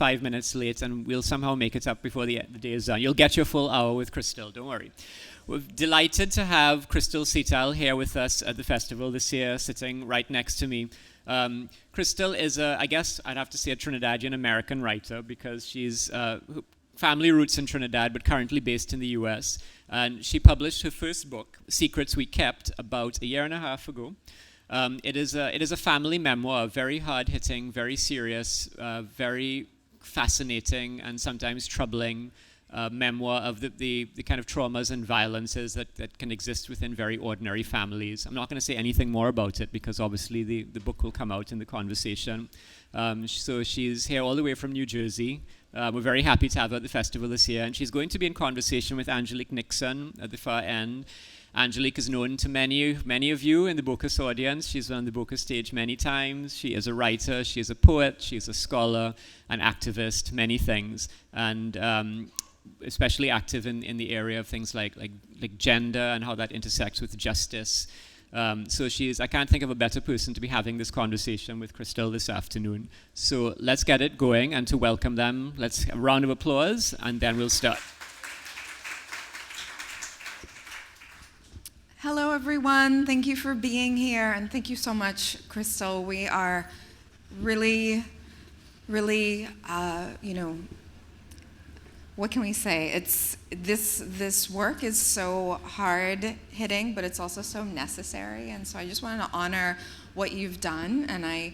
5 minutes late, and we'll somehow make it up before the day is done. You'll get your full hour with Krystal, don't worry. We're delighted to have Krystal Sital here with us at the festival this year, sitting right next to me. Krystal is, I guess I'd have to say, a Trinidadian American writer, because she's family roots in Trinidad, but currently based in the US. And she published her first book, Secrets We Kept, about a year and a half ago. It is a family memoir, very hard-hitting, very serious, very fascinating, and sometimes troubling memoir of the kind of traumas and violences that can exist within very ordinary families. I'm not going to say anything more about it, because obviously the book will come out in the conversation. So she's here all the way from New Jersey. We're very happy to have her at the festival this year, and she's going to be in conversation with Angelique Nixon at the far end. Angelique is known to many of you in the Bocas audience. She's on the Bocas stage many times. She is a writer, she is a poet, she is a scholar, an activist, many things, and especially active in the area of things like gender and how that intersects with justice. So I can't think of a better person to be having this conversation with Krystal this afternoon. So let's get it going, and to welcome them, let's have a round of applause, and then we'll start. Hello, everyone. Thank you for being here, and thank you so much, Krystal. We are really, what can we say? It's this work is so hard hitting, but it's also so necessary. And so I just wanted to honor what you've done, and I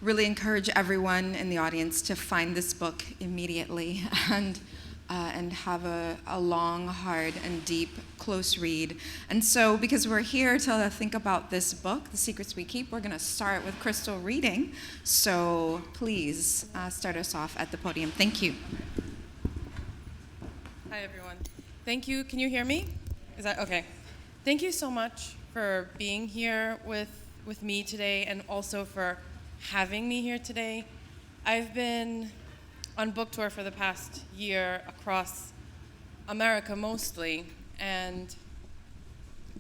really encourage everyone in the audience to find this book immediately and have a long, hard, and deep, close read. And so, because we're here to think about this book, The Secrets We Keep, we're going to start with Krystal reading. So please start us off at the podium. Thank you. Hi, everyone. Thank you. Can you hear me? Is that okay? Thank you so much for being here with me today, and also for having me here today. I've been on book tour for the past year across America mostly, and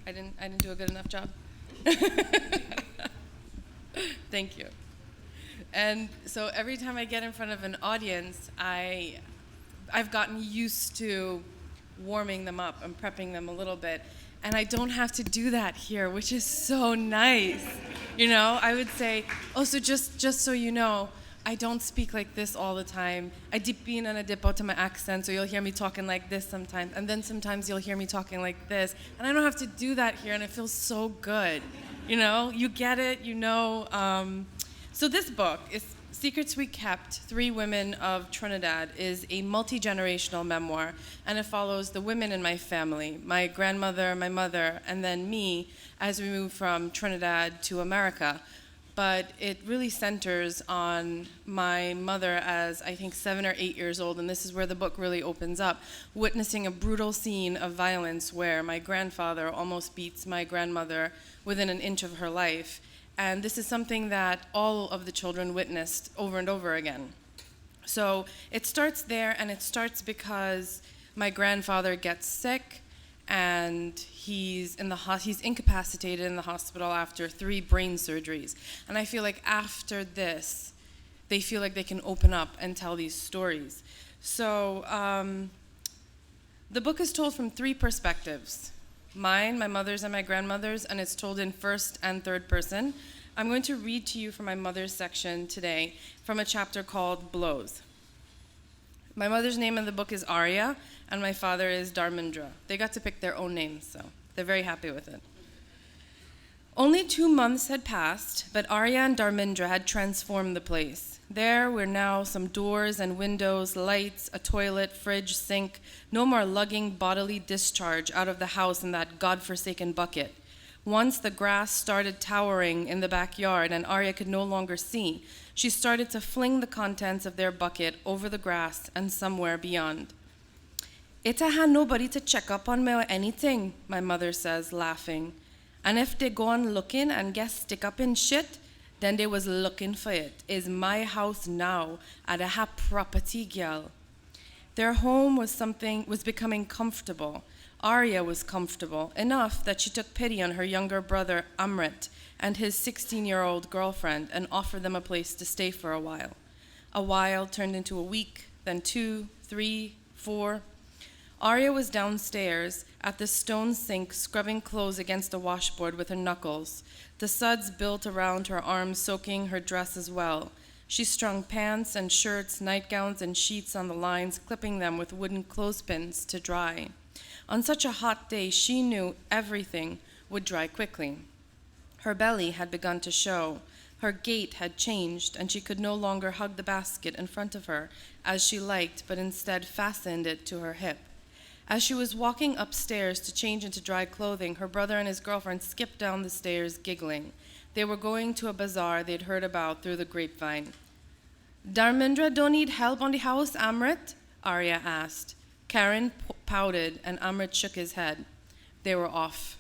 I didn't do a good enough job. Thank you. And so every time I get in front of an audience, I've gotten used to warming them up and prepping them a little bit, and I don't have to do that here, which is so nice. You know, I would say, so just so you know, I don't speak like this all the time. I dip in and I dip out to my accent, so you'll hear me talking like this sometimes, and then sometimes you'll hear me talking like this, and I don't have to do that here, and it feels so good. You know, you get it, you know. So this book is Secrets We Kept, 3 Women of Trinidad, is a multi-generational memoir, and it follows the women in my family, my grandmother, my mother, and then me, as we move from Trinidad to America. But it really centers on my mother as, I think, 7 or 8 years old, and this is where the book really opens up, witnessing a brutal scene of violence where my grandfather almost beats my grandmother within an inch of her life. And this is something that all of the children witnessed over and over again. So it starts there, and it starts because my grandfather gets sick, and he's incapacitated in the hospital after 3 brain surgeries. And I feel like after this, they feel like they can open up and tell these stories. So the book is told from 3 perspectives. Mine, my mother's, and my grandmother's, and it's told in first and third person. I'm going to read to you from my mother's section today from a chapter called Blows. My mother's name in the book is Arya, and my father is Dharmendra. They got to pick their own names, so they're very happy with it. Only 2 months had passed, but Arya and Dharmendra had transformed the place. There were now some doors and windows, lights, a toilet, fridge, sink. No more lugging bodily discharge out of the house in that godforsaken bucket. Once the grass started towering in the backyard and Arya could no longer see, she started to fling the contents of their bucket over the grass and somewhere beyond. "It had nobody to check up on me or anything," my mother says, laughing. "And if they go on looking and get stick up in shit, then they was looking for it. Is my house now, and I have property, girl." Their home was becoming comfortable. Arya was comfortable, enough that she took pity on her younger brother, Amrit, and his 16-year-old girlfriend, and offered them a place to stay for a while. A while turned into a week, then 2, 3, 4. Arya was downstairs at the stone sink scrubbing clothes against the washboard with her knuckles. The suds built around her arms, soaking her dress as well. She strung pants and shirts, nightgowns and sheets on the lines, clipping them with wooden clothespins to dry. On such a hot day, she knew everything would dry quickly. Her belly had begun to show. Her gait had changed, and she could no longer hug the basket in front of her as she liked, but instead fastened it to her hip. As she was walking upstairs to change into dry clothing, her brother and his girlfriend skipped down the stairs, giggling. They were going to a bazaar they'd heard about through the grapevine. "Dharmendra don't need help on the house, Amrit?" Arya asked. Karen pouted, and Amrit shook his head. They were off.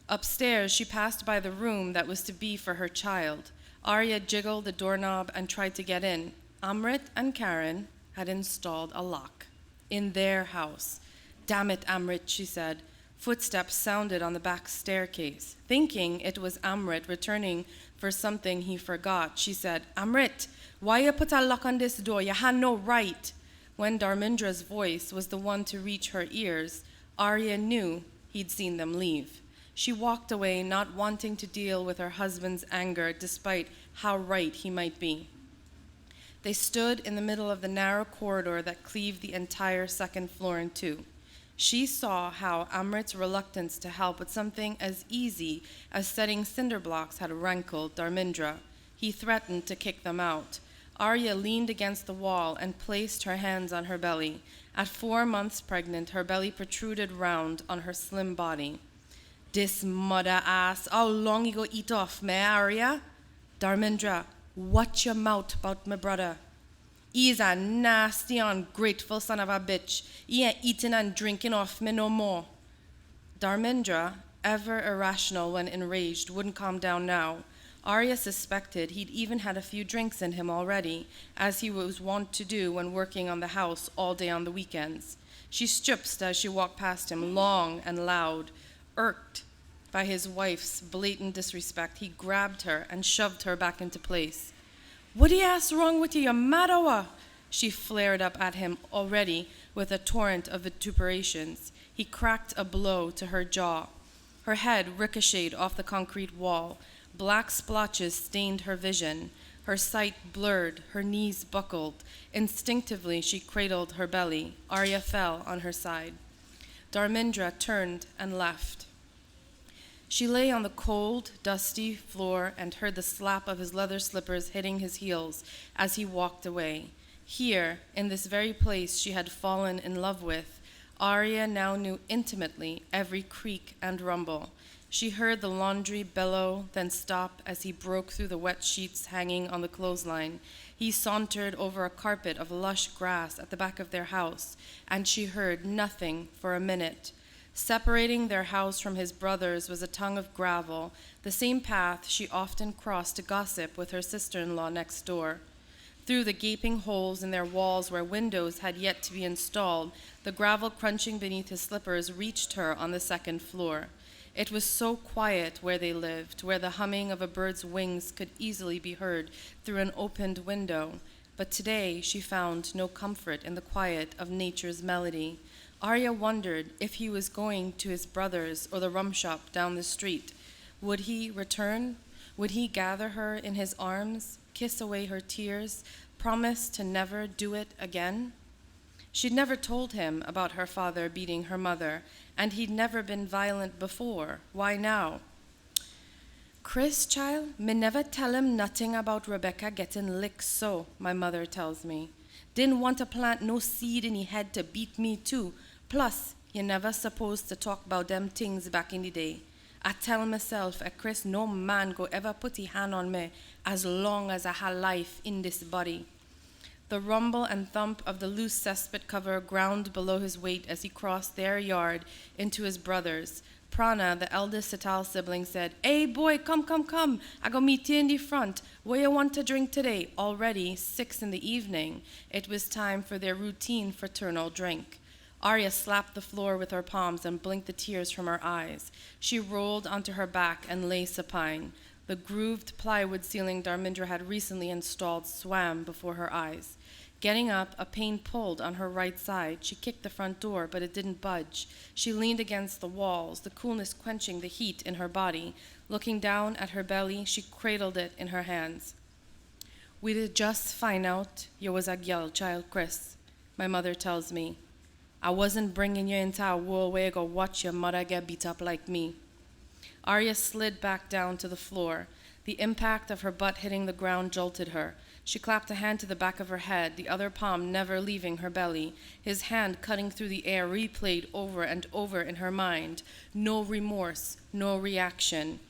Upstairs, she passed by the room that was to be for her child. Arya jiggled the doorknob and tried to get in. Amrit and Karen had installed a lock in their house. "Damn it, Amrit," she said. Footsteps sounded on the back staircase. Thinking it was Amrit returning for something he forgot, she said, "Amrit, why you put a lock on this door? You had no right." When Dharmendra's voice was the one to reach her ears, Arya knew he'd seen them leave. She walked away, not wanting to deal with her husband's anger, despite how right he might be. They stood in the middle of the narrow corridor that cleaved the entire second floor in two. She saw how Amrit's reluctance to help with something as easy as setting cinder blocks had rankled Dharmendra. He threatened to kick them out. Arya leaned against the wall and placed her hands on her belly. At 4 months pregnant, her belly protruded round on her slim body. "This mother ass, how long you go eat off me, Arya?" "Dharmendra, watch your mouth about my brother. He's a nasty, ungrateful son of a bitch. He ain't eating and drinking off me no more." Dharmendra, ever irrational when enraged, wouldn't calm down now. Arya suspected he'd even had a few drinks in him already, as he was wont to do when working on the house all day on the weekends. She stripped as she walked past him, long and loud. Irked by his wife's blatant disrespect, he grabbed her and shoved her back into place. "What the ass wrong with you? You mad or what?" She flared up at him already with a torrent of vituperations. He cracked a blow to her jaw. Her head ricocheted off the concrete wall. Black splotches stained her vision. Her sight blurred, her knees buckled. Instinctively, she cradled her belly. Arya fell on her side. Dharmendra turned and left. She lay on the cold, dusty floor and heard the slap of his leather slippers hitting his heels as he walked away. Here, in this very place she had fallen in love with, Arya now knew intimately every creak and rumble. She heard the laundry bellow, then stop as he broke through the wet sheets hanging on the clothesline. He sauntered over a carpet of lush grass at the back of their house, and she heard nothing for a minute. Separating their house from his brother's was a tongue of gravel, the same path she often crossed to gossip with her sister-in-law next door. Through the gaping holes in their walls where windows had yet to be installed, the gravel crunching beneath his slippers reached her on the second floor. It was so quiet where they lived, where the humming of a bird's wings could easily be heard through an opened window. But today she found no comfort in the quiet of nature's melody. Arya wondered if he was going to his brother's or the rum shop down the street. Would he return? Would he gather her in his arms, kiss away her tears, promise to never do it again? She'd never told him about her father beating her mother, and he'd never been violent before. Why now? "Chris, child, me never tell him nothing about Rebecca getting licked so, my mother tells me. Didn't want to plant no seed in he head to beat me too. Plus, you never supposed to talk about them things back in the day. I tell myself, Chris, no man go ever put his hand on me as long as I have life in this body." The rumble and thump of the loose cesspit cover ground below his weight as he crossed their yard into his brother's. Prana, the eldest Sital sibling, said, "Hey boy, come. I go meet you in the front. What you want to drink today?" Already 6 in the evening. It was time for their routine fraternal drink. Arya slapped the floor with her palms and blinked the tears from her eyes. She rolled onto her back and lay supine. The grooved plywood ceiling Dharmendra had recently installed swam before her eyes. Getting up, a pain pulled on her right side. She kicked the front door, but it didn't budge. She leaned against the walls, the coolness quenching the heat in her body. Looking down at her belly, she cradled it in her hands. "We did just find out you was a girl child, Chris," my mother tells me. "I wasn't bringing you into a world where you go watch your mother get beat up like me." Arya slid back down to the floor. The impact of her butt hitting the ground jolted her. She clapped a hand to the back of her head, the other palm never leaving her belly. His hand cutting through the air replayed over and over in her mind. No remorse, no reaction.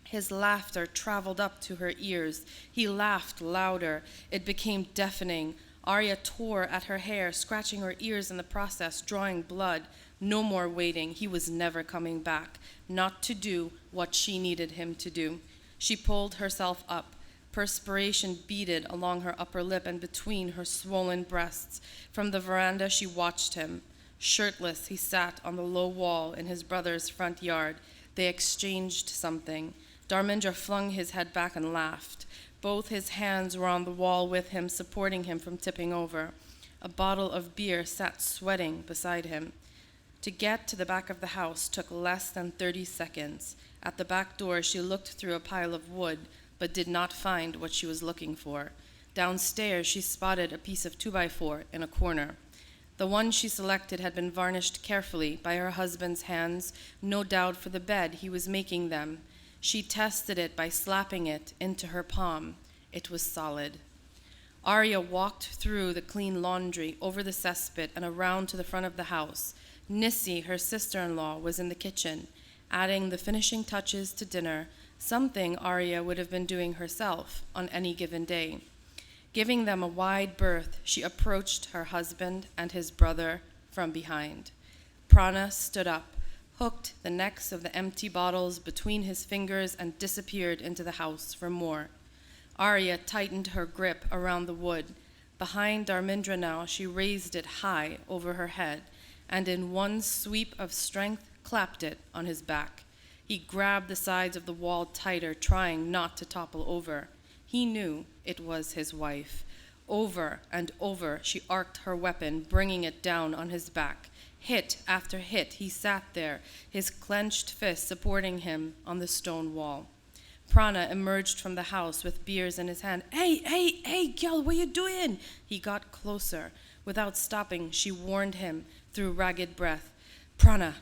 His laughter traveled up to her ears. He laughed louder. It became deafening. Arya tore at her hair, scratching her ears in the process, drawing blood. No more waiting. He was never coming back, not to do what she needed him to do. She pulled herself up. Perspiration beaded along her upper lip and between her swollen breasts. From the veranda, she watched him. Shirtless, he sat on the low wall in his brother's front yard. They exchanged something. Dharmendra flung his head back and laughed. Both his hands were on the wall with him, supporting him from tipping over. A bottle of beer sat sweating beside him. To get to the back of the house took less than 30 seconds. At the back door, she looked through a pile of wood, but did not find what she was looking for. Downstairs, she spotted a piece of 2x4 in a corner. The one she selected had been varnished carefully by her husband's hands, no doubt for the bed he was making them. She tested it by slapping it into her palm. It was solid. Arya walked through the clean laundry, over the cesspit, and around to the front of the house. Nissi, her sister-in-law, was in the kitchen, adding the finishing touches to dinner, something Arya would have been doing herself on any given day. Giving them a wide berth, she approached her husband and his brother from behind. Prana stood up, hooked the necks of the empty bottles between his fingers, and disappeared into the house for more. Arya tightened her grip around the wood. Behind Dharmendra now, she raised it high over her head, and in one sweep of strength clapped it on his back. He grabbed the sides of the wall tighter, trying not to topple over. He knew it was his wife. Over and over, she arced her weapon, bringing it down on his back. Hit after hit, he sat there, his clenched fist supporting him on the stone wall. Prana emerged from the house with beers in his hand. Hey, girl, what you doing?" He got closer. Without stopping, she warned him through ragged breath. "Prana,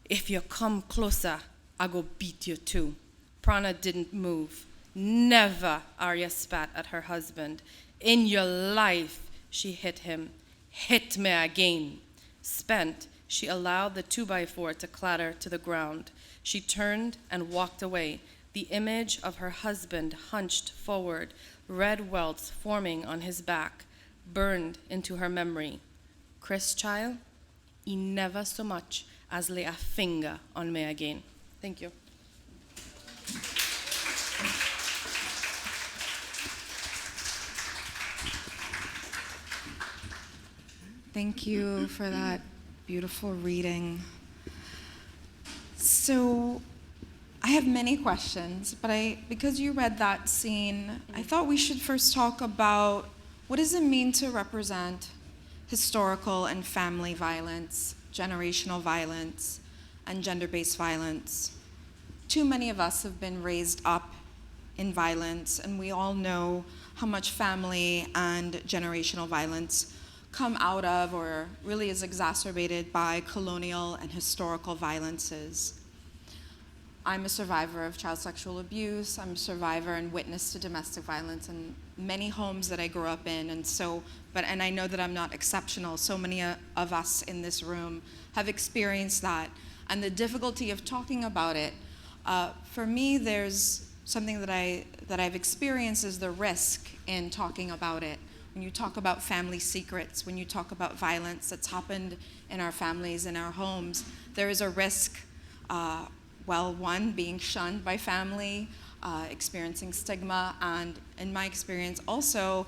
if you come closer, I go beat you too." Prana didn't move. "Never," Arya spat at her husband. "In your life," she hit him. "Hit me again." Spent, she allowed the 2x4 to clatter to the ground. She turned and walked away, the image of her husband hunched forward, red welts forming on his back, burned into her memory. Chris child, he never so much as lay a finger on me again. Thank you. Thank you for that beautiful reading. So I have many questions, but because you read that scene, I thought we should first talk about what does it mean to represent historical and family violence, generational violence, and gender-based violence. Too many of us have been raised up in violence, and we all know how much family and generational violence come out of or really is exacerbated by colonial and historical violences. I'm a survivor of child sexual abuse. I'm a survivor and witness to domestic violence in many homes that I grew up in, and I know that I'm not exceptional. So many of us in this room have experienced that, and the difficulty of talking about it. For me, there's something that I've experienced is the risk in talking about it. When you talk about family secrets, when you talk about violence that's happened in our families, in our homes, there is a risk, one, being shunned by family, experiencing stigma, and in my experience also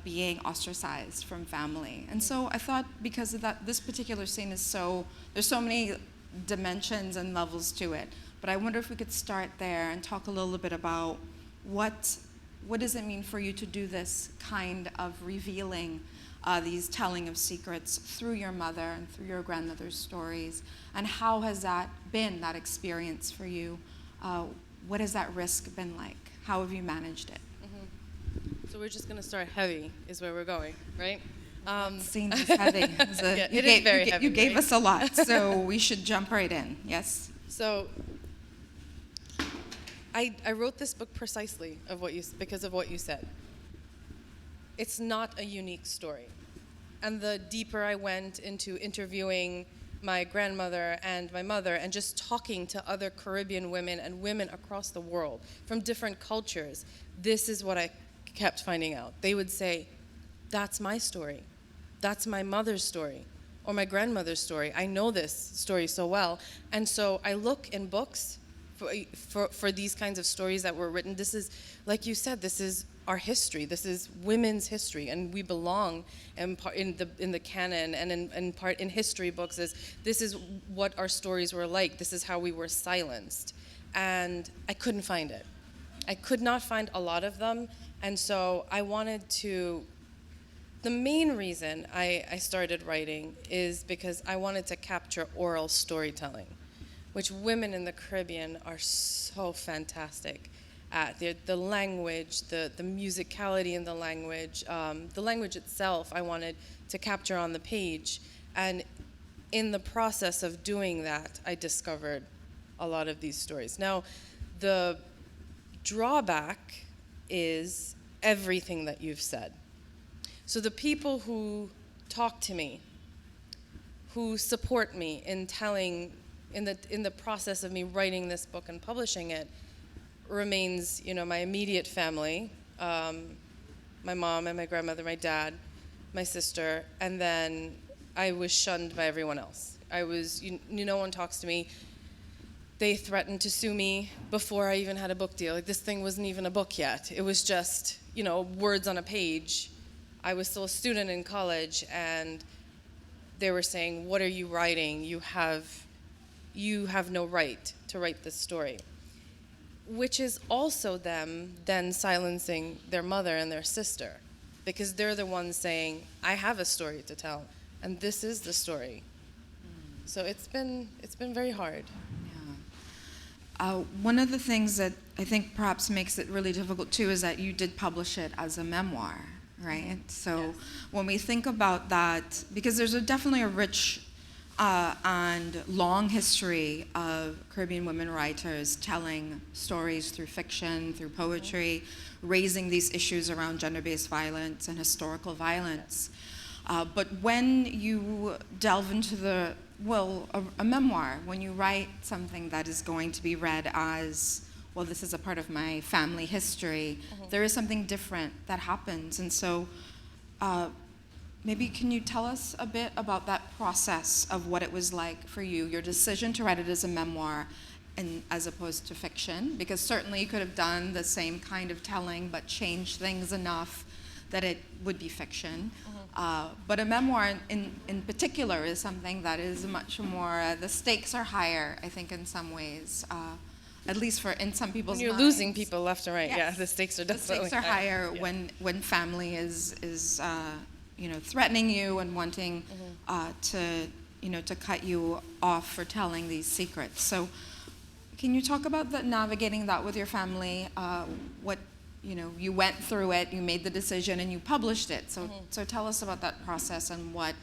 being ostracized from family. And so I thought because of that, this particular scene is there's so many dimensions and levels to it. But I wonder if we could start there and talk a little bit about what does it mean for you to do this kind of revealing, these telling of secrets through your mother and through your grandmother's stories, and how has that been, that experience for you? What has that risk been like? How have you managed it? So we're just going to start heavy, is where we're going, right? Scene is heavy. Yeah, it is very heavy. You gave right? us a lot, so we should jump right in. Yes. So I wrote this book precisely because of what you said. It's not a unique story. And the deeper I went into interviewing my grandmother and my mother and just talking to other Caribbean women and women across the world from different cultures, this is what I kept finding out. They would say, that's my story. That's my mother's story or my grandmother's story. I know this story so well. And so I look in books for these kinds of stories that were written. This is, like you said, this is our history. This is women's history, and we belong in the canon and in part in history books. This is what our stories were like. This is how we were silenced, and I couldn't find it. I could not find a lot of them, and so I wanted to. The main reason I started writing is because I wanted to capture oral storytelling, which women in the Caribbean are so fantastic at. The language, the musicality in the language itself I wanted to capture on the page. And in the process of doing that, I discovered a lot of these stories. Now, the drawback is everything that you've said. So the people who talk to me, who support me in telling, in the process of me writing this book and publishing it, remains, my immediate family, my mom and my grandmother, my dad, my sister, and then I was shunned by everyone else. No one talks to me. They threatened to sue me before I even had a book deal. Like, this thing wasn't even a book yet. It was just, words on a page. I was still a student in college, and they were saying, "What are you writing? You have no right to write this story," which is also them then silencing their mother and their sister, because they're the ones saying, "I have a story to tell, and this is the story." So it's been very hard. One of the things that I think perhaps makes it really difficult too is that you did publish it as a memoir, right? So yes. When we think about that, because there's definitely a rich and long history of Caribbean women writers telling stories through fiction, through poetry, raising these issues around gender-based violence and historical violence. But when you delve into a memoir, when you write something that is going to be read as, well, this is a part of my family history, there is something different that happens. And so maybe can you tell us a bit about that process of what it was like for you, your decision to write it as a memoir and as opposed to fiction? Because certainly you could have done the same kind of telling but changed things enough that it would be fiction. But a memoir in particular is something that is much more, the stakes are higher, I think, in some ways, at least in some people's minds. When you're losing people left and right, Yes. yeah, the stakes are definitely The stakes are higher yeah. when family is threatening you and wanting to cut you off for telling these secrets. So can you talk about navigating that with your family? You went through it, you made the decision, and you published it. So tell us about that process and what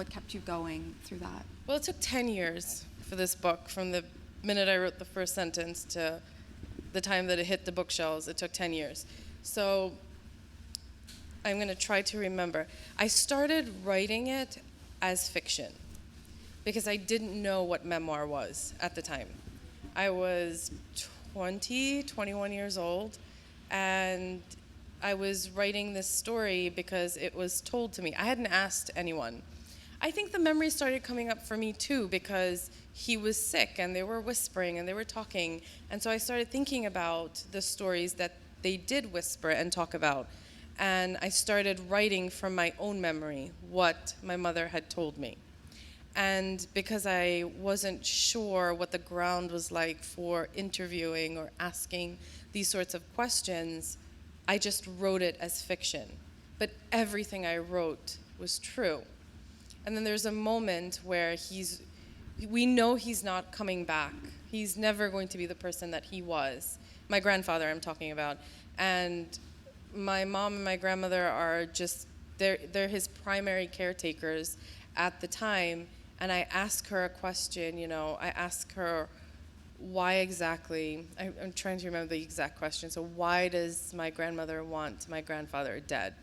kept you going through that. Well, it took 10 years for this book, from the minute I wrote the first sentence to the time that it hit the bookshelves. It took 10 years. So I'm going to try to remember. I started writing it as fiction because I didn't know what memoir was at the time. I was 21 years old, and I was writing this story because it was told to me. I hadn't asked anyone. I think the memories started coming up for me too because he was sick and they were whispering and they were talking. And so I started thinking about the stories that they did whisper and talk about. And I started writing from my own memory what my mother had told me. And because I wasn't sure what the ground was like for interviewing or asking these sorts of questions, I just wrote it as fiction. But everything I wrote was true. And then there's a moment where we know he's not coming back. He's never going to be the person that he was. My grandfather I'm talking about. And my mom and my grandmother are just, they're his primary caretakers at the time. And I ask her a question, I ask her why exactly, I'm trying to remember the exact question. So why does my grandmother want my grandfather dead?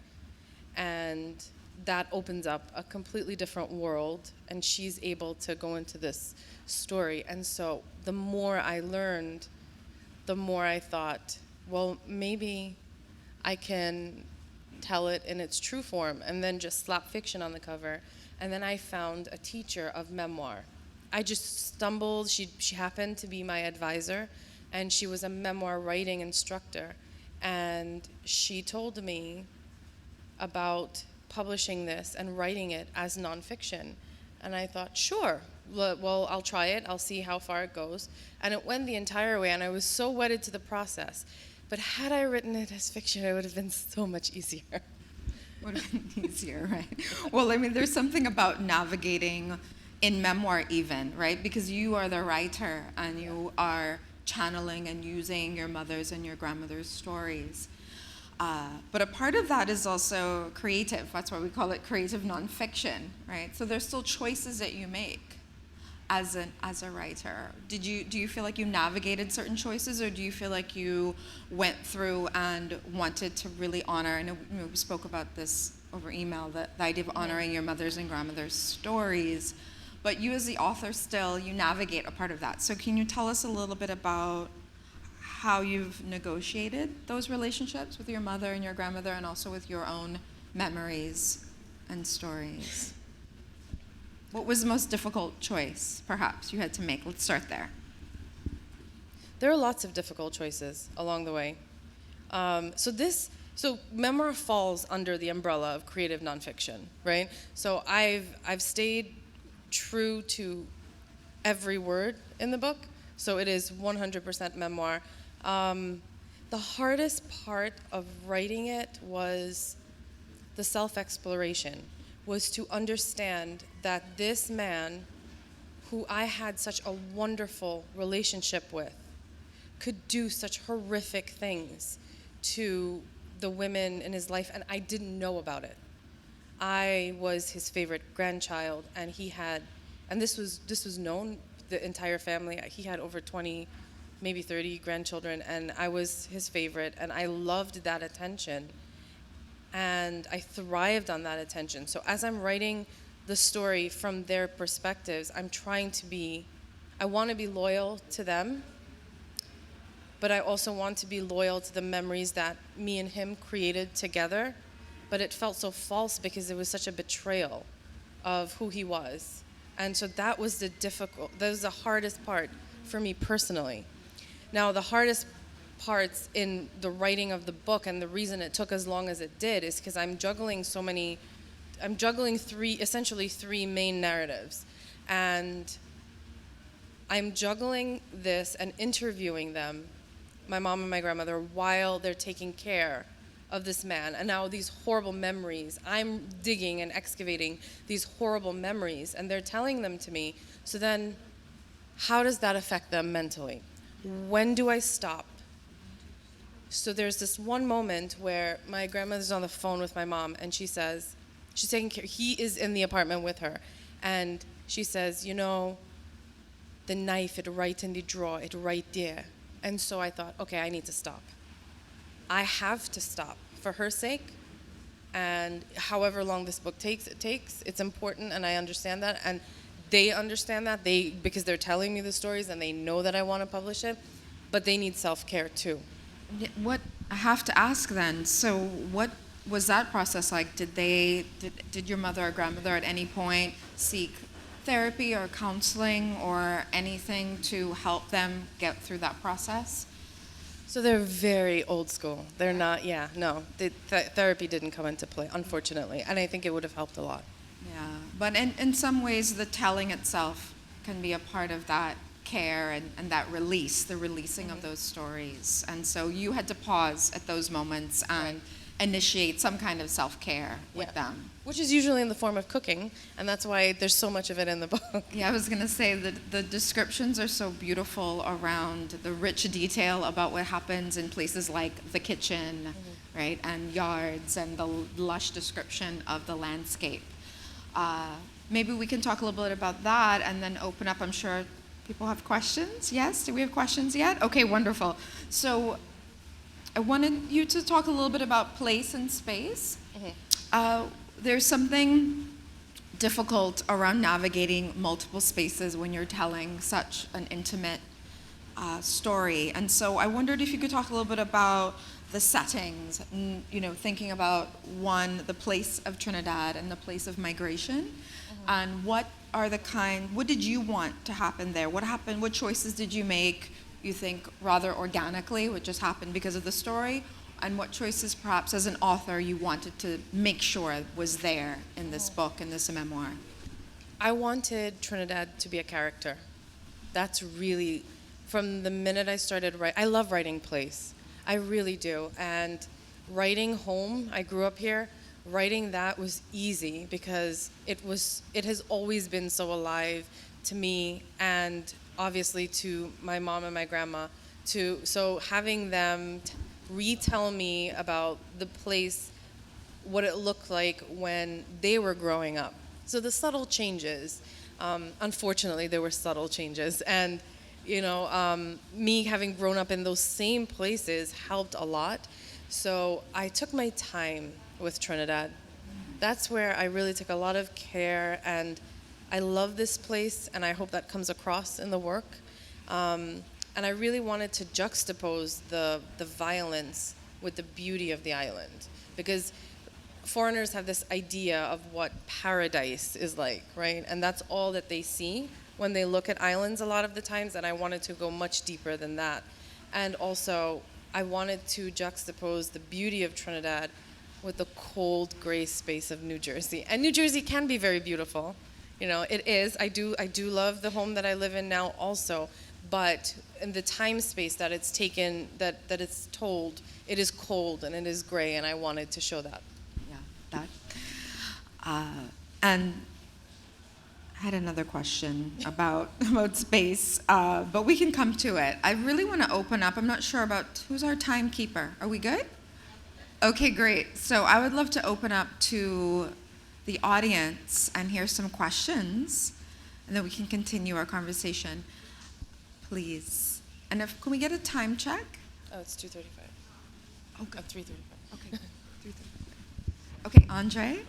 And that opens up a completely different world, and she's able to go into this story. And so the more I learned, the more I thought, well, maybe I can tell it in its true form and then just slap fiction on the cover. And then I found a teacher of memoir. I just stumbled. She happened to be my advisor, and she was a memoir writing instructor. And she told me about publishing this and writing it as nonfiction. And I thought, sure, well, I'll try it. I'll see how far it goes. And it went the entire way, and I was so wedded to the process. But had I written it as fiction, it would have been so much easier. Would have been easier, right? Well, I mean, there's something about navigating in memoir even, right? Because you are the writer, and you are channeling and using your mother's and your grandmother's stories. But a part of that is also creative. That's why we call it creative nonfiction, right? So there's still choices that you make as a writer. Do you feel like you navigated certain choices, or do you feel like you went through and wanted to really honor? I know we spoke about this over email, the idea of honoring your mother's and grandmother's stories. But you as the author still, you navigate a part of that. So can you tell us a little bit about how you've negotiated those relationships with your mother and your grandmother, and also with your own memories and stories? What was the most difficult choice, perhaps, you had to make? Let's start there. There are lots of difficult choices along the way. So memoir falls under the umbrella of creative nonfiction, right? So I've stayed true to every word in the book. So it is 100% memoir. The hardest part of writing it was the self-exploration, was to understand that this man, who I had such a wonderful relationship with, could do such horrific things to the women in his life, and I didn't know about it. I was his favorite grandchild, and this was known, the entire family. He had over 20, maybe 30 grandchildren, and I was his favorite, and I loved that attention, and I thrived on that attention. So as I'm writing the story from their perspectives, I want to be loyal to them, but I also want to be loyal to the memories that me and him created together. But it felt so false because it was such a betrayal of who he was. And so that was the hardest part for me personally. Now, the hardest parts in the writing of the book, and the reason it took as long as it did, is because I'm juggling essentially three main narratives. And I'm juggling this and interviewing them, my mom and my grandmother, while they're taking care of this man. And now these horrible memories, I'm digging and excavating these horrible memories, and they're telling them to me. So then, how does that affect them mentally? When do I stop? So there's this one moment where my grandmother's on the phone with my mom, and she says, she's taking care, he is in the apartment with her, and she says, the knife, it right in the drawer, it right there. And so I thought, okay, I need to stop. I have to stop for her sake, and however long this book takes, it's important, and I understand that, and they understand that, because they're telling me the stories, and they know that I want to publish it, but they need self-care too. What I have to ask then, so what was that process like? Did your mother or grandmother at any point seek therapy or counseling or anything to help them get through that process? So they're very old school. They're not, no. Therapy didn't come into play, unfortunately, and I think it would have helped a lot. Yeah, but in some ways, the telling itself can be a part of that care and that release, the releasing of those stories. And so you had to pause at those moments and initiate some kind of self-care with them. Which is usually in the form of cooking, and that's why there's so much of it in the book. Yeah, I was going to say that the descriptions are so beautiful around the rich detail about what happens in places like the kitchen, right, and yards, and the lush description of the landscape. Maybe we can talk a little bit about that and then open up. I'm sure people have questions. Yes? Do we have questions yet? Okay, wonderful. So I wanted you to talk a little bit about place and space. There's something difficult around navigating multiple spaces when you're telling such an intimate story. And so I wondered if you could talk a little bit about the settings, thinking about the place of Trinidad and the place of migration, and what did you want to happen there? What happened? What choices did you make, you think, rather organically, what just happened because of the story? And what choices, perhaps, as an author, you wanted to make sure was there in this book, in this memoir? I wanted Trinidad to be a character. That's really, from the minute I started writing, I love writing place. I really do. And writing home, I grew up here, writing that was easy because it has always been so alive to me and obviously to my mom and my grandma. So having them retell me about the place, what it looked like when they were growing up. So the subtle changes, unfortunately, there were subtle changes. And, me having grown up in those same places helped a lot. So I took my time with Trinidad. That's where I really took a lot of care, and I love this place, and I hope that comes across in the work. And I really wanted to juxtapose the violence with the beauty of the island, because foreigners have this idea of what paradise is like, right? And that's all that they see when they look at islands a lot of the times, and I wanted to go much deeper than that. And also, I wanted to juxtapose the beauty of Trinidad with the cold, gray space of New Jersey. And New Jersey can be very beautiful. It is. I do love the home that I live in now also. But in the time space that it's taken, that it's told, it is cold and it is gray, and I wanted to show that. Yeah, and I had another question about space, but we can come to it. I really want to open up. I'm not sure about who's our timekeeper. Are we good? Okay, great. So I would love to open up to the audience and hear some questions, and then we can continue our conversation. Please. And can we get a time check? Oh, it's 2:35. Okay. 3:35. Okay. 3:35. Okay, Andre?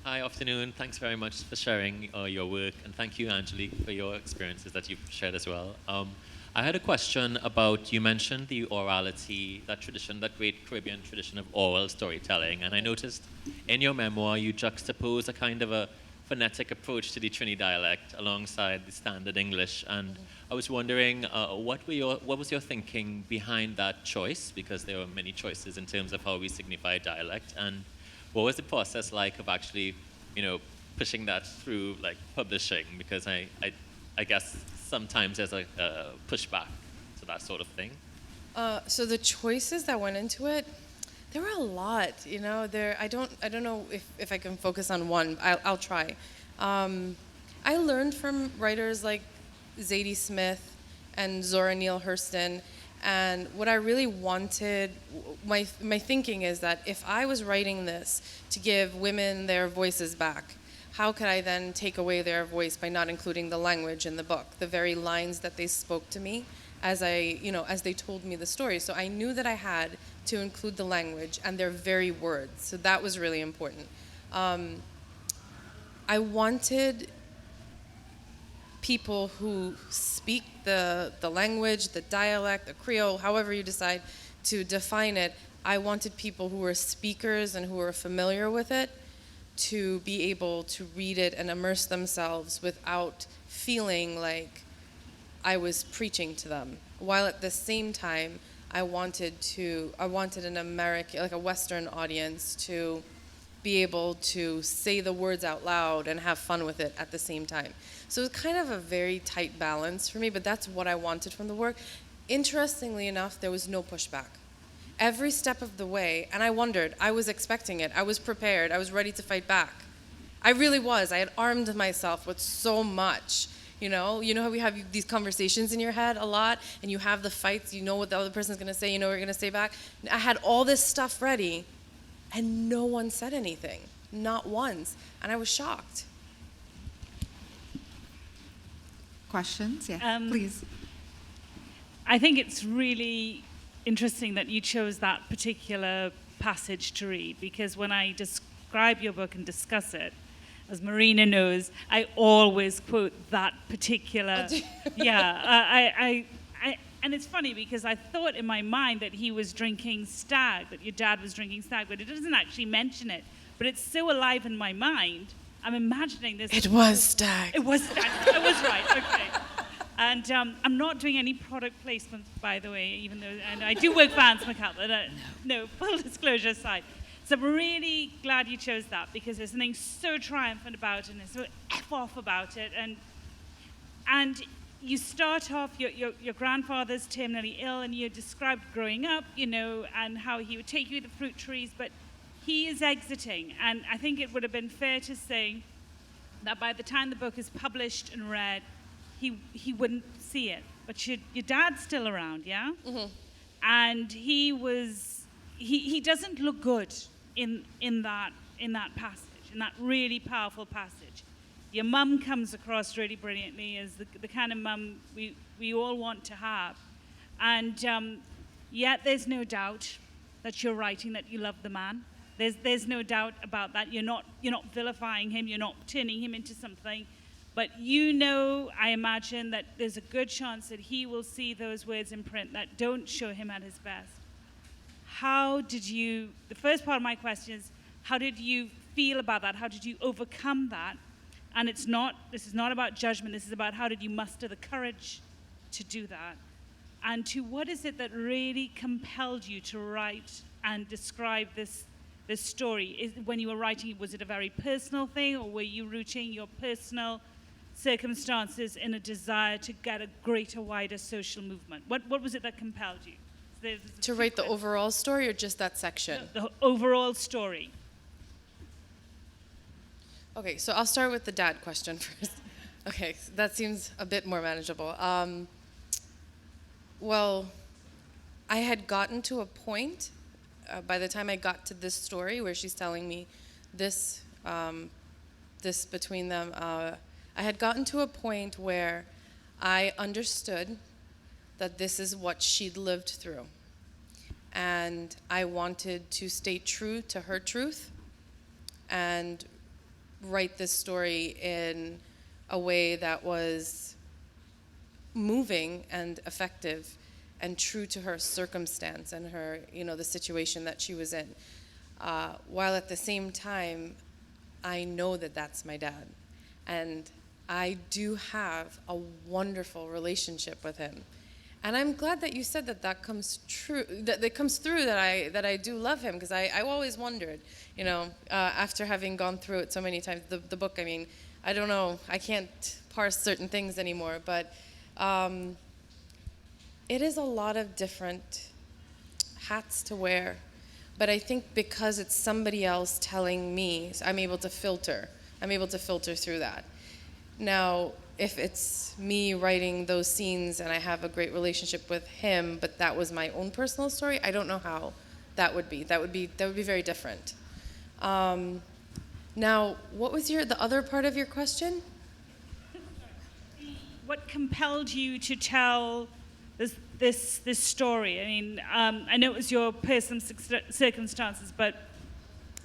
Hi, afternoon. Thanks very much for sharing your work, and thank you, Angelique, for your experiences that you've shared as well. I had a question about, you mentioned the orality, that tradition, that great Caribbean tradition of oral storytelling, and I noticed in your memoir you juxtapose a kind of a phonetic approach to the Trini dialect alongside the standard English, and I was wondering what was your thinking behind that choice, because there were many choices in terms of how we signify dialect, and what was the process like of actually, pushing that through, like publishing, because I guess sometimes there's a pushback to that sort of thing. So the choices that went into it, there were a lot. I don't know if I can focus on one. I'll try. I learned from writers like Zadie Smith and Zora Neale Hurston, and what I really wanted, my thinking is that if I was writing this to give women their voices back, how could I then take away their voice by not including the language in the book, the very lines that they spoke to me as they told me the story? So I knew that I had to include the language and their very words. So that was really important. I wanted people who speak the language, the dialect, the Creole, however you decide to define it. I wanted people who were speakers and who were familiar with it to be able to read it and immerse themselves without feeling like I was preaching to them. While at the same time, I wanted an American, like a Western audience to be able to say the words out loud and have fun with it at the same time. So it was kind of a very tight balance for me, but that's what I wanted from the work. Interestingly enough, there was no pushback. Every step of the way, and I wondered, I was expecting it, I was prepared, I was ready to fight back. I really was. I had armed myself with so much. You know how we have these conversations in your head a lot, and you have the fights, you know what the other person's gonna say, you know what you're gonna say back. I had all this stuff ready, and no one said anything, not once, and I was shocked. Questions? Yeah, please. I think it's really interesting that you chose that particular passage to read, because when I describe your book and discuss it, as Marina knows, I always quote that particular. And it's funny because I thought in my mind that he was drinking stag, that your dad was drinking stag, but it doesn't actually mention it. But it's so alive in my mind. I'm imagining this. It was stag. It was stag. I was right. Okay. And I'm not doing any product placement, by the way, even though and I do work for Vance McCallum. No, full disclosure aside. So I'm really glad you chose that, because there's something so triumphant about it and so F-off about it. And you start off, your grandfather's terminally ill, and you described growing up, and how he would take you to the fruit trees, but he is exiting. And I think it would have been fair to say that by the time the book is published and read, he wouldn't see it. But your dad's still around, yeah? Mm-hmm. And he doesn't look good in that passage, in that really powerful passage. Your mum comes across really brilliantly as the kind of mum we all want to have. And yet there's no doubt that you're writing that you love the man. There's no doubt about that. You're not vilifying him, you're not turning him into something. But I imagine that there's a good chance that he will see those words in print that don't show him at his best. The first part of my question is, how did you feel about that? How did you overcome that? And this is not about judgment, this is about how did you muster the courage to do that? And what is it that really compelled you to write and describe this story? When you were writing, was it a very personal thing, or were you rooting your personal circumstances in a desire to get a greater, wider social movement? What was it that compelled you? To write the overall story, or just that section? The overall story. Okay, so I'll start with the dad question first. Okay, that seems a bit more manageable. Well, I had gotten to a point, by the time I got to this story where she's telling me this between them, I had gotten to a point where I understood that this is what she'd lived through. And I wanted to stay true to her truth and write this story in a way that was moving and effective and true to her circumstance and her, the situation that she was in. While at the same time, I know that that's my dad. And I do have a wonderful relationship with him. And I'm glad that you said that comes true, that comes through, that I do love him, because I always wondered, after having gone through it so many times, the book, I don't know, I can't parse certain things anymore, but it is a lot of different hats to wear. But I think because it's somebody else telling me, I'm able to filter through that. Now, if it's me writing those scenes and I have a great relationship with him, but that was my own personal story, I don't know how that would be. That would be very different. Now, what was the other part of your question? What compelled you to tell this story? I know it was your personal circumstances, but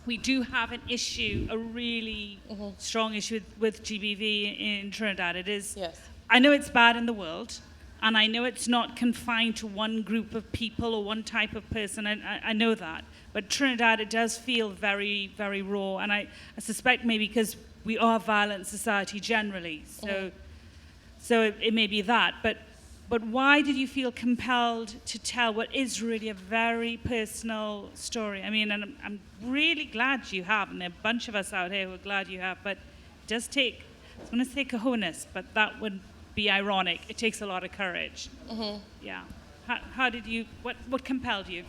we do have an issue, a really strong issue with GBV in Trinidad. It is. Yes. I know it's bad in the world, and I know it's not confined to one group of people or one type of person. I know that. But Trinidad, it does feel very, very raw, and I suspect maybe because we are a violent society generally. So it may be that. But But why did you feel compelled to tell what is really a very personal story? I mean, and I'm really glad you have, and there are a bunch of us out here who are glad you have, but it does take, I was going to say cojones, but that would be ironic. It takes a lot of courage. Mm-hmm. Yeah. How did you, what compelled you?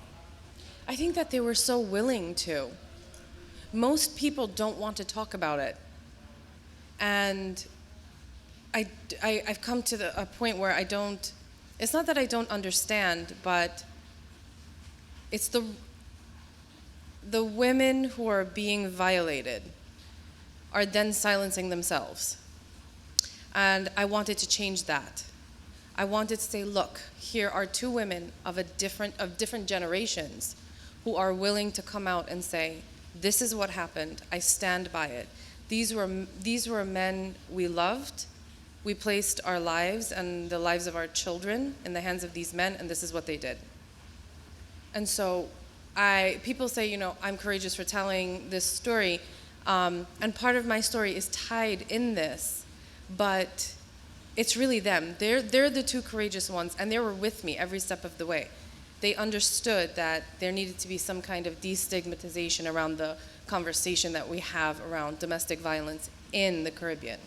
I think that they were so willing to. Most people don't want to talk about it. And I've come to a point where it's not that I don't understand, but it's the women who are being violated are then silencing themselves. And I wanted to change that. I wanted to say, look, here are two women of different generations who are willing to come out and say, this is what happened, I stand by it. These were men we loved. We placed our lives and the lives of our children in the hands of these men, and this is what they did. And so people say, I'm courageous for telling this story, and part of my story is tied in this, but it's really them. They're the two courageous ones, and they were with me every step of the way. They understood that there needed to be some kind of destigmatization around the conversation that we have around domestic violence in the Caribbean.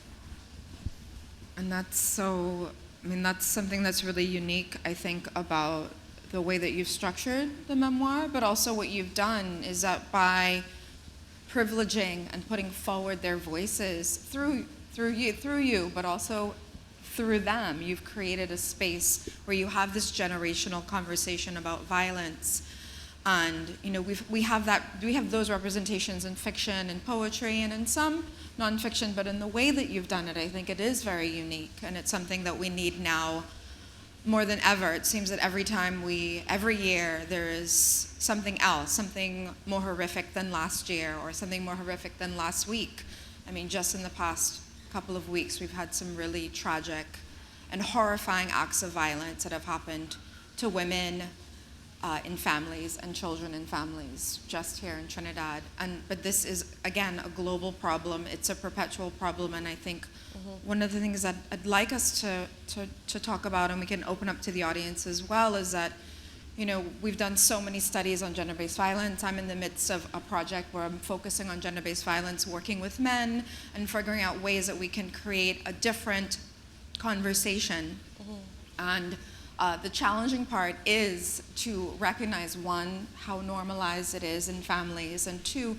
And that's something that's really unique, I think, about the way that you've structured the memoir, but also what you've done is that by privileging and putting forward their voices through you, but also through them, you've created a space where you have this generational conversation about violence. And we have those representations in fiction and poetry and in some nonfiction, but in the way that you've done it, I think it is very unique, and it's something that we need now more than ever. It seems that every year there is something else, something more horrific than last year or something more horrific than last week. I mean, just in the past couple of weeks, we've had some really tragic and horrifying acts of violence that have happened to women in families and children in families just here in Trinidad. But this is, again, a global problem. It's a perpetual problem, and I think one of the things that I'd like us to talk about, and we can open up to the audience as well, is that we've done so many studies on gender-based violence. I'm in the midst of a project where I'm focusing on gender-based violence, working with men and figuring out ways that we can create a different conversation. And the challenging part is to recognize, one, how normalized it is in families, and two,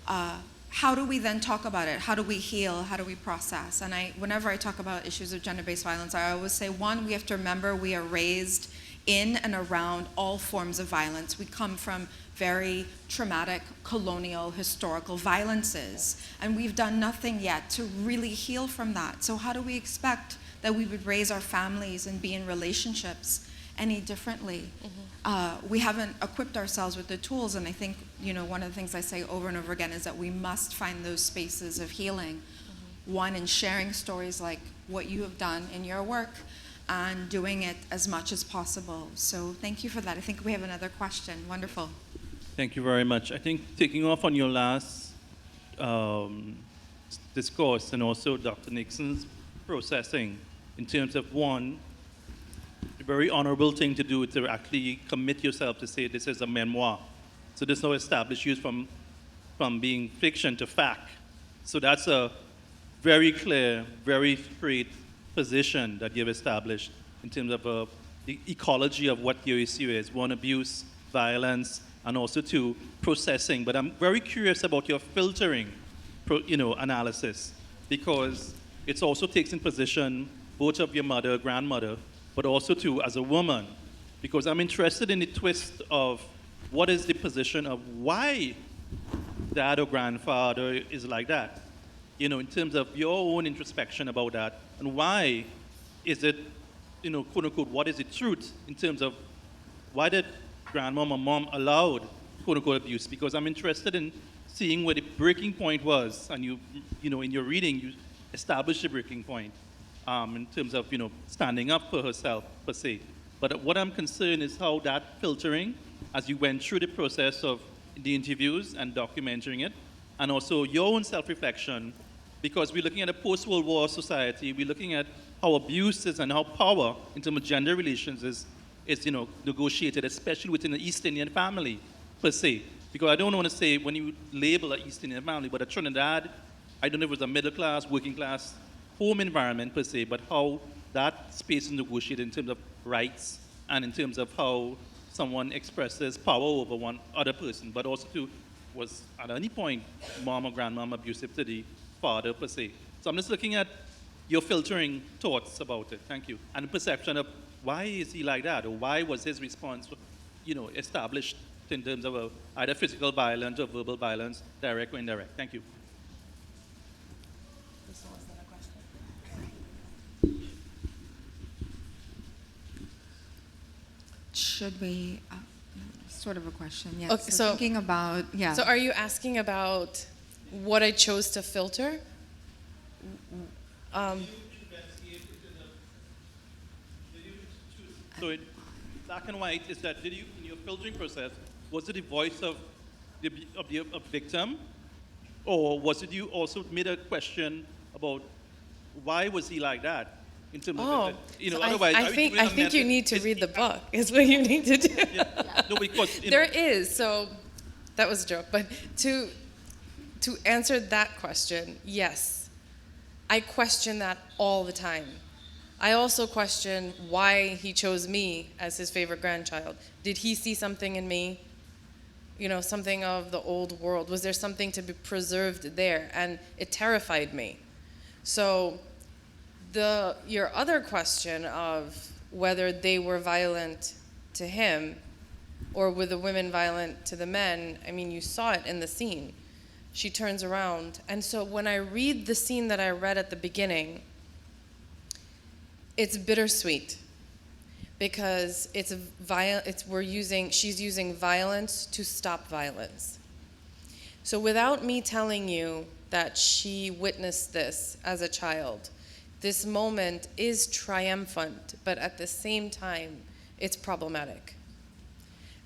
how do we then talk about it? How do we heal? How do we process? And whenever I talk about issues of gender-based violence, I always say, one, we have to remember we are raised in and around all forms of violence. We come from very traumatic, colonial, historical violences, and we've done nothing yet to really heal from that. So how do we expect that we would raise our families and be in relationships any differently? We haven't equipped ourselves with the tools, and I think one of the things I say over and over again is that we must find those spaces of healing. One, in sharing stories like what you have done in your work, and doing it as much as possible. So thank you for that. I think we have another question. Wonderful. Thank you very much. I think taking off on your last discourse, and also Dr. Nixon's processing in terms of, one, the very honorable thing to do to actually commit yourself to say this is a memoir. So this now establishes you from being fiction to fact. So that's a very clear, very straight position that you've established in terms of the ecology of what your issue is. One, abuse, violence, and also two, processing. But I'm very curious about your filtering analysis, because it also takes in position both of your mother, grandmother, but also too as a woman, because I'm interested in the twist of what is the position of why dad or grandfather is like that, in terms of your own introspection about that, and why is it, quote unquote, what is the truth in terms of why did grandmom or mom allowed, quote unquote, abuse? Because I'm interested in seeing where the breaking point was, and in your reading, you established the breaking point in terms of, standing up for herself, per se. But what I'm concerned is how that filtering, as you went through the process of the interviews and documenting it, and also your own self-reflection, because we're looking at a post-World War society. We're looking at how abuse is and how power in terms of gender relations is negotiated, especially within the East Indian family, per se. Because I don't want to say when you label an East Indian family, but a Trinidad, I don't know if it was a middle class, working class home environment per se, but how that space is negotiated in terms of rights and in terms of how someone expresses power over one other person, but also was at any point mom or grandmom abusive to the father per se. So I'm just looking at your filtering thoughts about it. Thank you. And the perception of why is he like that, or why was his response, established in terms of either physical violence or verbal violence, direct or indirect. Thank you. Should we, sort of a question, yes. Okay, so thinking about, yeah. So are you asking about what I chose to filter? So in black and white, is that, in your filtering process, was it the voice of the victim, or was it you also made a question about why was he like that? In terms of, so otherwise, I think you need to read the book, is what you need to do. Yeah. No, because, There is, so that was a joke, but to answer that question, yes. I question that all the time. I also question why he chose me as his favorite grandchild. Did he see something in me? Something of the old world. Was there something to be preserved there? And it terrified me. So your other question of whether they were violent to him or were the women violent to the men, I mean, you saw it in the scene. She turns around. And so when I read the scene that I read at the beginning, it's bittersweet because she's using violence to stop violence. So without me telling you that she witnessed this as a child, this moment is triumphant, but at the same time, it's problematic.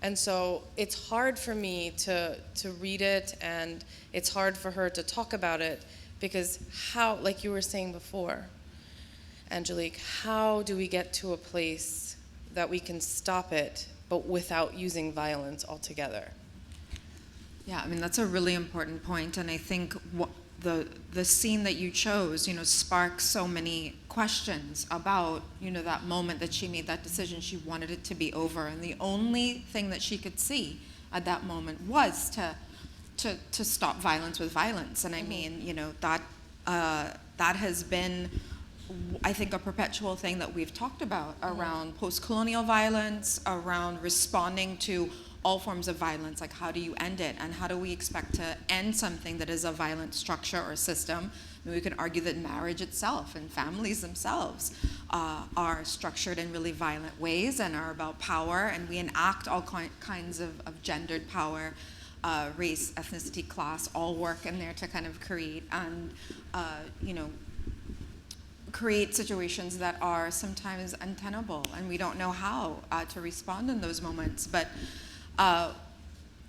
And so it's hard for me to read it, and it's hard for her to talk about it, because how, like you were saying before, Angelique, how do we get to a place that we can stop it, but without using violence altogether? Yeah, I mean, that's a really important point, and I think the scene that you chose, sparks so many questions about, that moment that she made that decision. She wanted it to be over, and the only thing that she could see at that moment was to stop violence with violence. And I mean, that has been, I think, a perpetual thing that we've talked about around post-colonial violence, around responding to all forms of violence. Like, how do you end it? And how do we expect to end something that is a violent structure or system? I mean, we can argue that marriage itself and families themselves are structured in really violent ways and are about power, and we enact all kinds of gendered power, race, ethnicity, class, all work in there to kind of create and, create situations that are sometimes untenable, and we don't know how to respond in those moments. But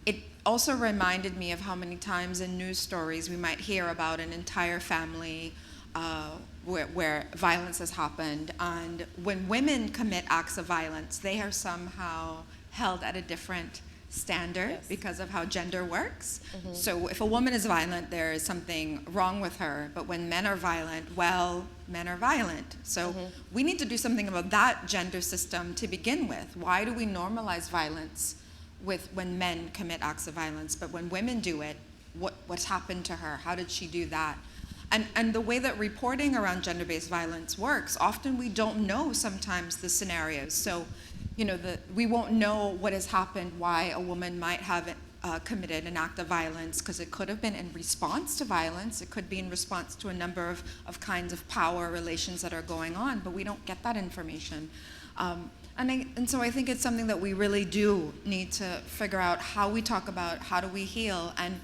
it also reminded me of how many times in news stories we might hear about an entire family where violence has happened, and when women commit acts of violence, they are somehow held at a different standard because of how gender works. Mm-hmm. So if a woman is violent, there is something wrong with her, but when men are violent, well, men are violent. So we need to do something about that gender system to begin with. Why do we normalize violence when men commit acts of violence, but when women do it, what's happened to her? How did she do that? And the way that reporting around gender-based violence works, often we don't know sometimes the scenarios. So, we won't know what has happened, why a woman might have committed an act of violence, because it could have been in response to violence. It could be in response to a number of kinds of power relations that are going on, but we don't get that information. And so I think it's something that we really do need to figure out how we talk about, how do we heal, and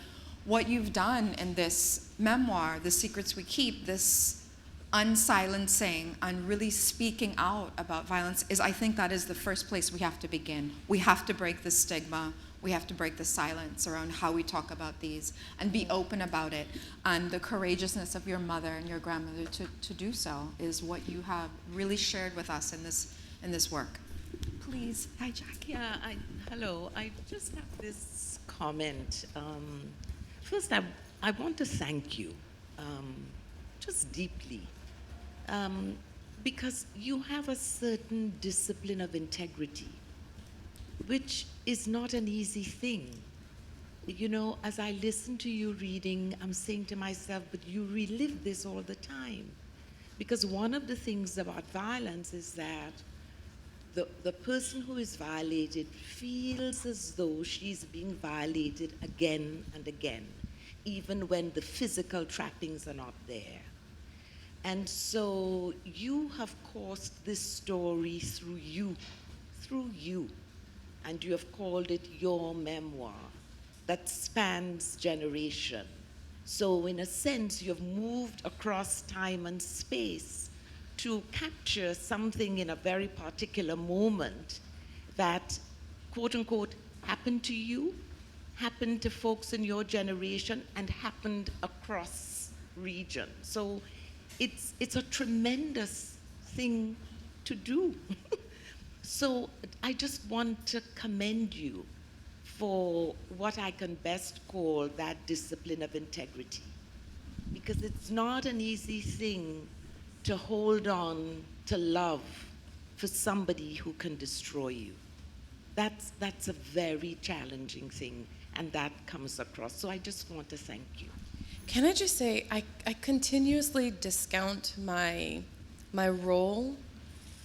what you've done in this memoir, The Secrets We Keep, this unsilencing and really speaking out about violence, I think that is the first place we have to begin. We have to break the stigma. we have to break the silence around how we talk about these and be open about it. And the courageousness of your mother and your grandmother to do so is what you have really shared with us in this work. Please, hi Jackie. Yeah, hello. I just have this comment. First, I want to thank you, just deeply, because you have a certain discipline of integrity, which is not an easy thing. You know, as I listen to you reading, I'm saying to myself, but you relive this all the time. Because one of the things about violence is that the person who is violated feels as though she's being violated again and again, even when the physical trappings are not there. And so you have coursed this story through you, and you have called it your memoir that spans generation. So in a sense, you've moved across time and space to capture something in a very particular moment that, quote unquote, happened to you, happened to folks in your generation, and happened across region. So it's a tremendous thing to do. So I just want to commend you for what I can best call that discipline of integrity. Because it's not an easy thing to hold on to love for somebody who can destroy you. That's a very challenging thing, and that comes across. So I just want to thank you. Can I just say, I continuously discount my role,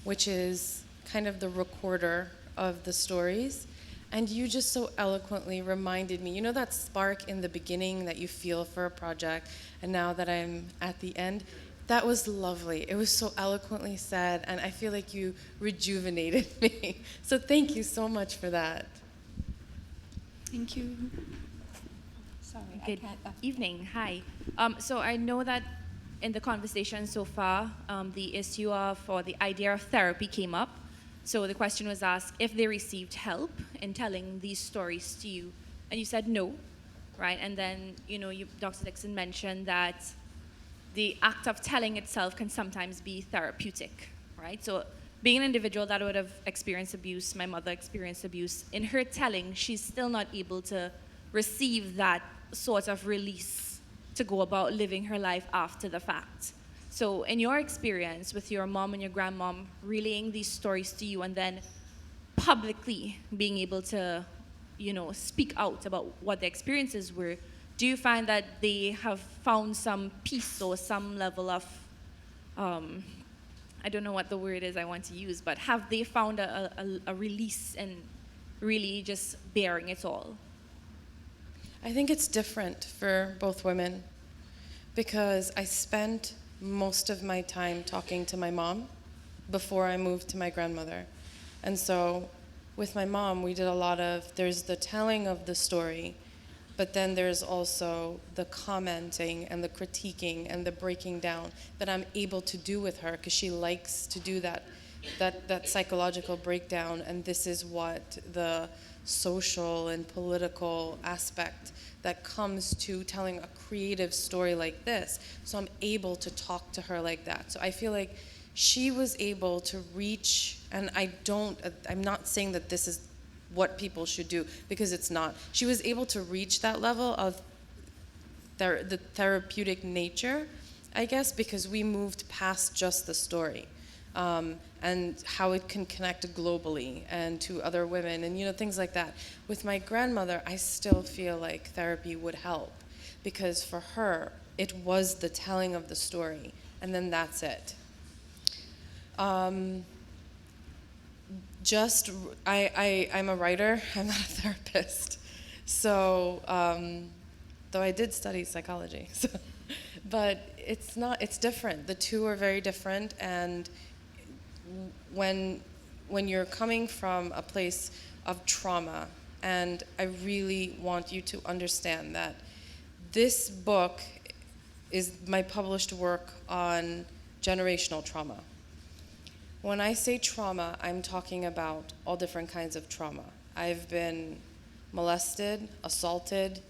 which is kind of the recorder of the stories, and you just so eloquently reminded me, you know that spark in the beginning that you feel for a project, and now that I'm at the end, that was lovely. It was so eloquently said, and I feel like you rejuvenated me. So thank you so much for that. Thank you. Sorry, good evening. Hi. So I know that in the conversation so far, the issue of, or the idea of therapy came up. So the question was asked if they received help in telling these stories to you, and you said no, right? And then, you know, Dr. Nixon mentioned that the act of telling itself can sometimes be therapeutic, right? So being an individual that would have experienced abuse, my mother experienced abuse, in her telling, she's still not able to receive that sort of release to go about living her life after the fact. So in your experience with your mom and your grandmom relaying these stories to you and then publicly being able to, you know, speak out about what the experiences were, do you find that they have found some peace or some level of, I don't know what the word is I want to use, but have they found a release in really just bearing it all? I think it's different for both women because I spent most of my time talking to my mom before I moved to my grandmother. And so with my mom, we did a lot of, there's the telling of the story, but then there's also the commenting and the critiquing and the breaking down that I'm able to do with her because she likes to do that psychological breakdown, and this is what the social and political aspect that comes to telling a creative story like this. So I'm able to talk to her like that. So I feel like she was able to reach, and I'm not saying that this is what people should do, because it's not. She was able to reach that level of the therapeutic nature, I guess, because we moved past just the story. And how it can connect globally and to other women and, you know, things like that. With my grandmother, I still feel like therapy would help because for her, it was the telling of the story and then that's it. I'm a writer, I'm not a therapist. So, though I did study psychology, so, but it's different. The two are very different, and when you're coming from a place of trauma, and I really want you to understand that this book is my published work on generational trauma. When I say trauma, I'm talking about all different kinds of trauma. I've been molested, assaulted.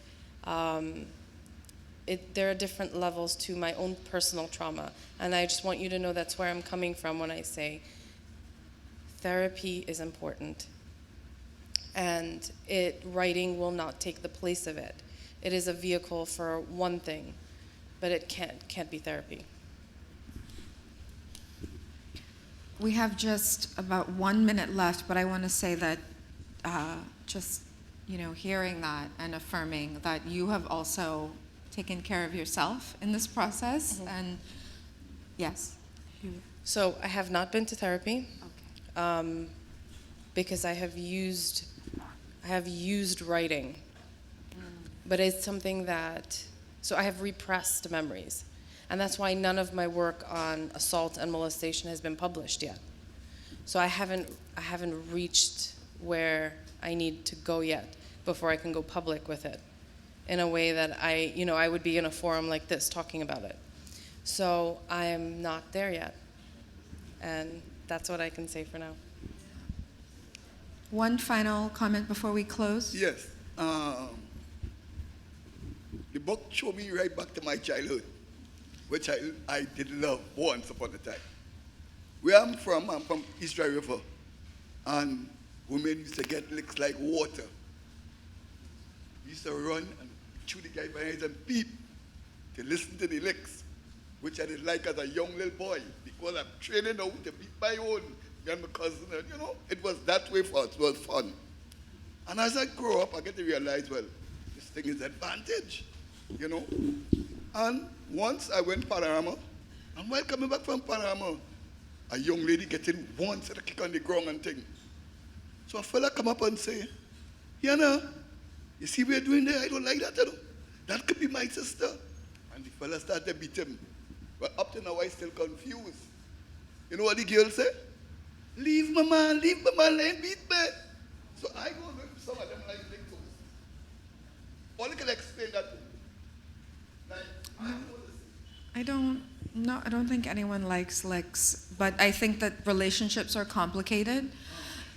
There are different levels to my own personal trauma. And I just want you to know that's where I'm coming from when I say therapy is important. And writing will not take the place of it. It is a vehicle for one thing, but it can't be therapy. We have just about 1 minute left, but I want to say that hearing that and affirming that you have also taken care of yourself in this process, and yes. So I have not been to therapy. Okay. Because I have used writing, but it's something so I have repressed memories, and that's why none of my work on assault and molestation has been published yet. So I haven't reached where I need to go yet before I can go public with it in a way that I would be in a forum like this talking about it. So I am not there yet, and that's what I can say for now. One final comment before we close. Yes. The book showed me right back to my childhood, which I did love once upon a time. Where I'm from East Dry River, and women used to get licks like water. We used to run and chew the guy behind and peep to listen to the licks, which I did like as a young little boy, because I'm training out to beat my own, me and my cousin, and it was that way for us. It was fun. And as I grow up, I get to realize, well, this thing is advantage, And once I went to Panorama, and while coming back from Panorama, a young lady getting one set of kick on the ground and thing. So a fella come up and say, you see what you're doing there? I don't like that, That could be my sister. And the fella started to beat him. But up to now, I still confused. You know what the girl said? Leave my man, let him beat me. So I go with some of them like big toes. Only can explain that to me. I don't think anyone likes licks, but I think that relationships are complicated,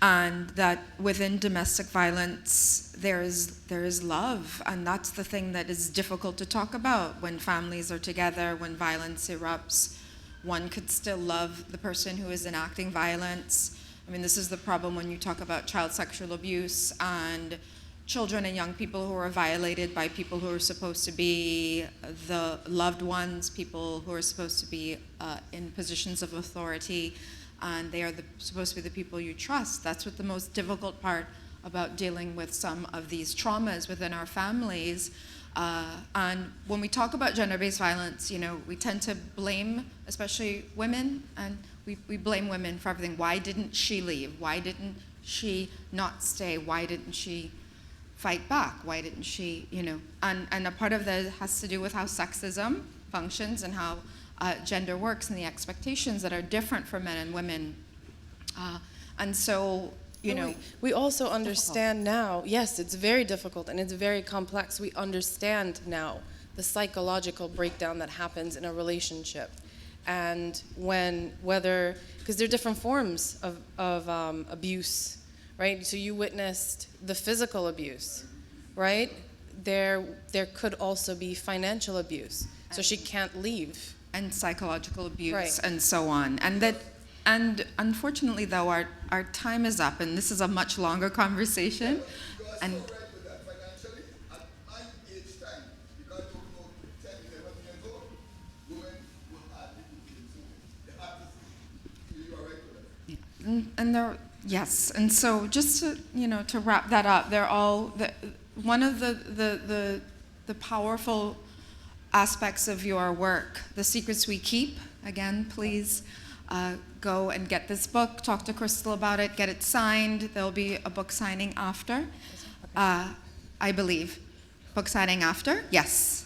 and that within domestic violence there is love, and that's the thing that is difficult to talk about. When families are together, when violence erupts, one could still love the person who is enacting violence. I mean, this is the problem when you talk about child sexual abuse and children and young people who are violated by people who are supposed to be the loved ones, people who are supposed to be in positions of authority, and they are supposed to be the people you trust. That's what the most difficult part about dealing with some of these traumas within our families. And when we talk about gender-based violence, we tend to blame, especially women, and we blame women for everything. Why didn't she leave? Why didn't she not stay? Why didn't she fight back? Why didn't she, And a part of that has to do with how sexism functions and how gender works and the expectations that are different for men and women. And so, we also understand now, yes, it's very difficult and it's very complex. We understand now the psychological breakdown that happens in a relationship. And because there are different forms of abuse, right? So you witnessed the physical abuse, right? There could also be financial abuse. So she can't leave. And psychological abuse, right, and so on. And unfortunately, though, our time is up, and this is a much longer conversation. You are and so right with that. Financially, at my age time, you got to know 10, 11 years old, women will hardly do things. They have to, you are right with that. And yes, and so just to wrap that up, they're all one of the powerful aspects of your work, The Secrets We Keep. Again, please go and get this book, talk to Krystal about it, get it signed. There'll be a book signing after, I believe. Book signing after? Yes.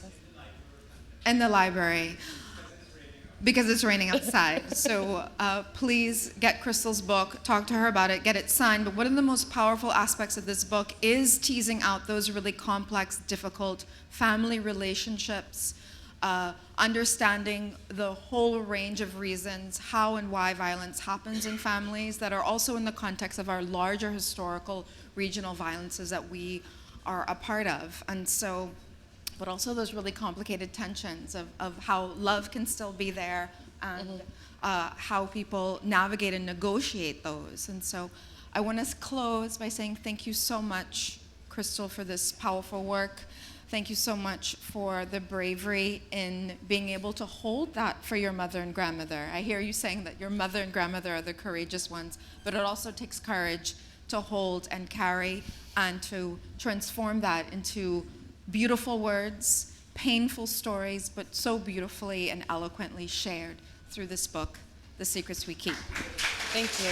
In the library. Because it's raining outside. So please get Krystal's book, talk to her about it, get it signed. But one of the most powerful aspects of this book is teasing out those really complex, difficult family relationships, understanding the whole range of reasons how and why violence happens in families that are also in the context of our larger historical regional violences that we are a part of. And so, but also those really complicated tensions of how love can still be there and how people navigate and negotiate those. And so I want to close by saying thank you so much, Krystal, for this powerful work. Thank you so much for the bravery in being able to hold that for your mother and grandmother. I hear you saying that your mother and grandmother are the courageous ones, but it also takes courage to hold and carry and to transform that into beautiful words, painful stories, but so beautifully and eloquently shared through this book, The Secrets We Keep. Thank you.